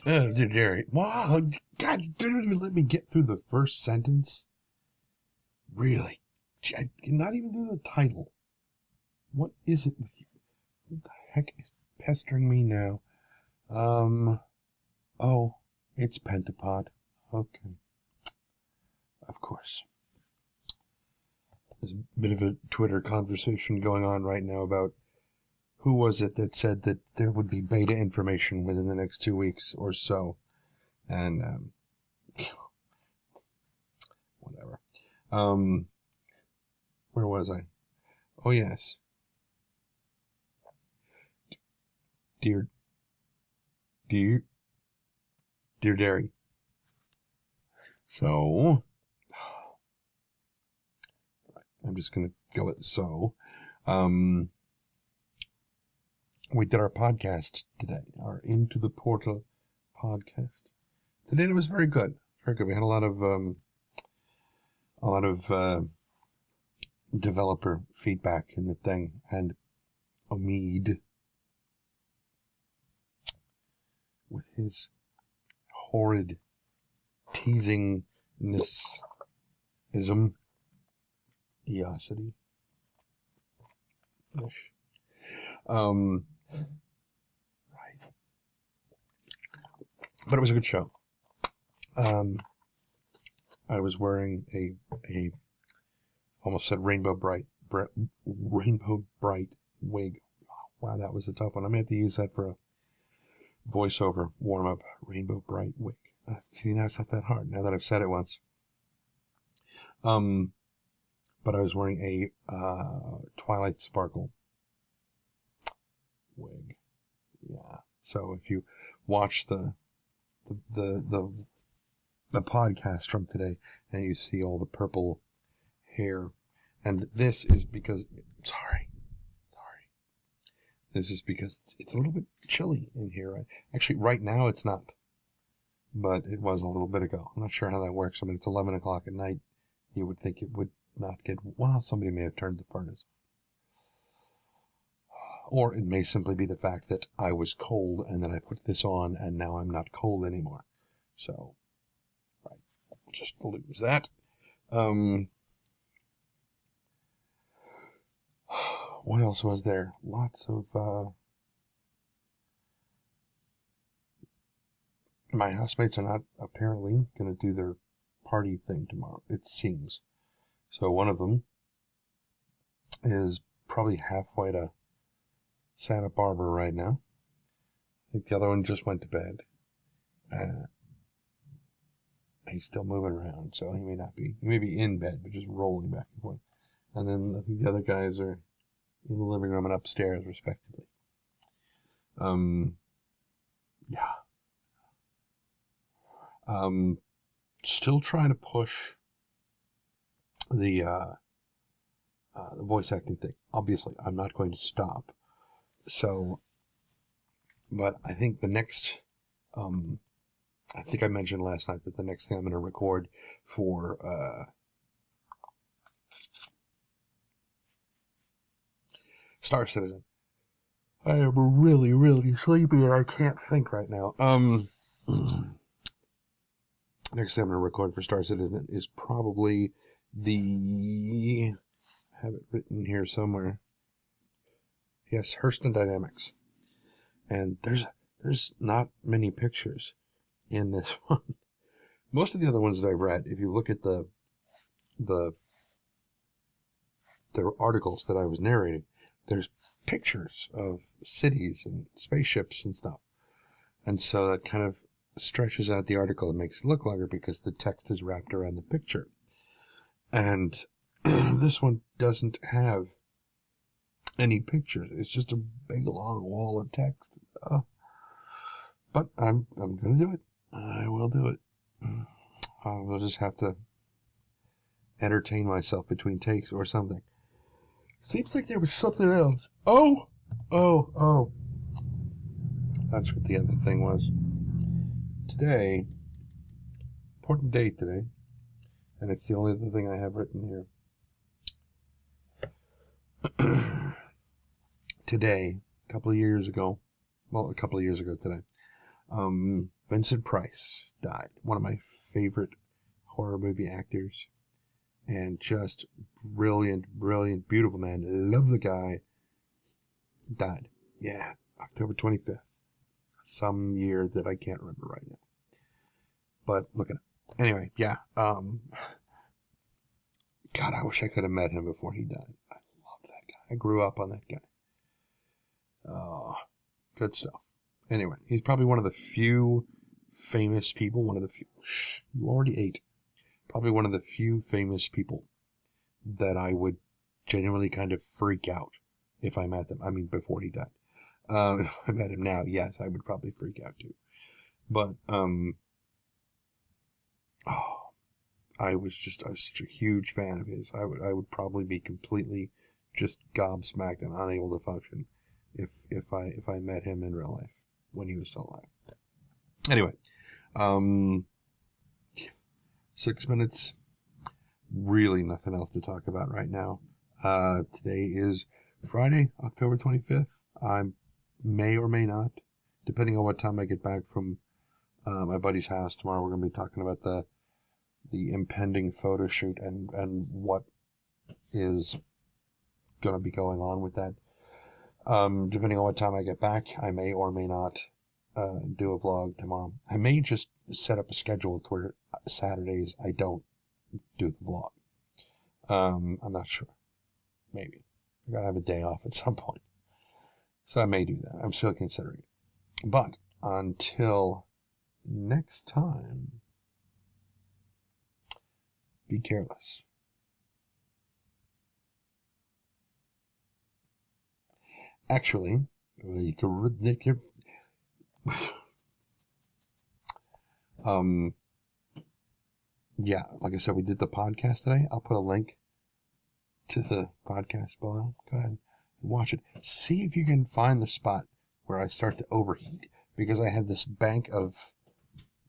Dear Jerry. Wow, God, you didn't even let me get through the first sentence. Really? Not even through the title. What is it with you? What the heck is pestering me now? Oh, it's Pentapod. Okay. Of course. There's a bit of a Twitter conversation going on right now about who was it that said that there would be beta information within the next 2 weeks or so. And, whatever. Where was I? Oh, yes. Dear Derry. So, I'm just going to go with so. We did our podcast today, our Into the Portal podcast today, and it was very good. Very good. We had a lot of developer feedback in the thing, and Omid, with his horrid teasingness-ism, eosity. Right. But it was a good show. I was wearing a almost said rainbow bright wig. Wow, that was a tough one. I may have to use that for a voiceover warm-up. Rainbow bright wig. See, now it's not that hard, now that I've said it once. But I was wearing a Twilight Sparkle wig. Yeah. So if you watch the podcast from today and you see all the purple hair, and this is because sorry. This is because it's a little bit chilly in here. Actually, right now it's not, but it was a little bit ago. I'm not sure how that works. I mean, it's 11 o'clock at night. You would think it would not get, well, somebody may have turned the furnace. Or it may simply be the fact that I was cold and then I put this on and now I'm not cold anymore. So, right, just lose that. What else was there? Lots of, my housemates are not apparently going to do their party thing tomorrow, it seems. So one of them is probably halfway to Santa Barbara right now. I think the other one just went to bed. He's still moving around, so he may be in bed, but just rolling back and forth. And then I think the other guys are in the living room and upstairs, respectively. Yeah. Still trying to push the voice acting thing. Obviously, I'm not going to stop. So, but I think the next, I think I mentioned last night that the next thing I'm going to record for, Star Citizen. I am really, really sleepy and I can't think right now. Next thing I'm going to record for Star Citizen is probably I have it written here somewhere. Yes, Hurston Dynamics. And there's not many pictures in this one. Most of the other ones that I've read, if you look at the articles that I was narrating, there's pictures of cities and spaceships and stuff. And so that kind of stretches out the article and makes it look longer because the text is wrapped around the picture. And this one doesn't have any pictures. It's just a big long wall of text. But I'm going to do it. I will do it. I will just have to entertain myself between takes or something. Seems like there was something else. Oh! That's what the other thing was. Today, important date today, and it's the only other thing I have written here. Today, a couple of years ago today, Vincent Price died. One of my favorite horror movie actors. And just brilliant, brilliant, beautiful man. Love the guy. Died. Yeah, October 25th. Some year that I can't remember right now. But look at it. Anyway, yeah. God, I wish I could have met him before he died. I love that guy. I grew up on that guy. Oh, good stuff. Anyway, he's probably one of the few famous people, one of the few, you already ate, probably one of the few famous people that I would genuinely kind of freak out if I met them. I mean, before he died. If I met him now, yes, I would probably freak out too. But, I was such a huge fan of his. I would probably be completely just gobsmacked and unable to function if I met him in real life when he was still alive. Anyway, 6 minutes. Really nothing else to talk about right now. Today is Friday, October 25th. I may or may not, depending on what time I get back from my buddy's house tomorrow. We're going to be talking about the impending photo shoot and what is going to be going on with that. Depending on what time I get back, I may or may not do a vlog tomorrow. I may just set up a schedule where Saturdays I don't do the vlog. I'm not sure. Maybe. I gotta have a day off at some point. So I may do that. I'm still considering it. But until next time, be careless. Actually, you could yeah, like I said, we did the podcast today. I'll put a link to the podcast below. Go ahead and watch it. See if you can find the spot where I start to overheat, because I had this bank of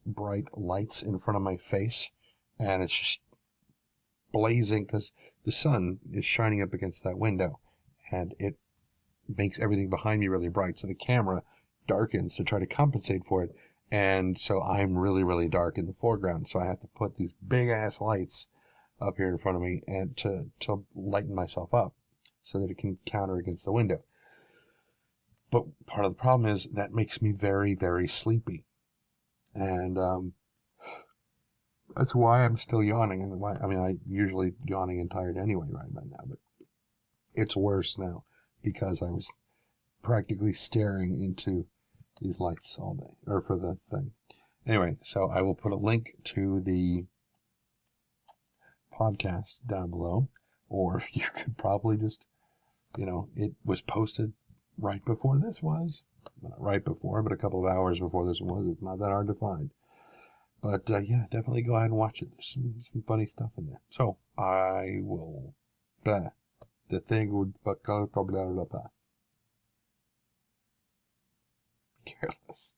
bright lights in front of my face, and it's just blazing because the sun is shining up against that window, and it makes everything behind me really bright. So the camera darkens to try to compensate for it. And so I'm really, really dark in the foreground. So I have to put these big ass lights up here in front of me and to lighten myself up so that it can counter against the window. But part of the problem is that makes me very, very sleepy. And that's why I'm still yawning. And why, I mean, I usually yawning and tired anyway right by now, but it's worse now because I was practically staring into these lights all day, or for the thing. Anyway, so I will put a link to the podcast down below, or you could probably just, it was posted right before this was. Not right before, but a couple of hours before this one was. It's not that hard to find. But yeah, definitely go ahead and watch it. There's some funny stuff in there. So I will. The thing would careless.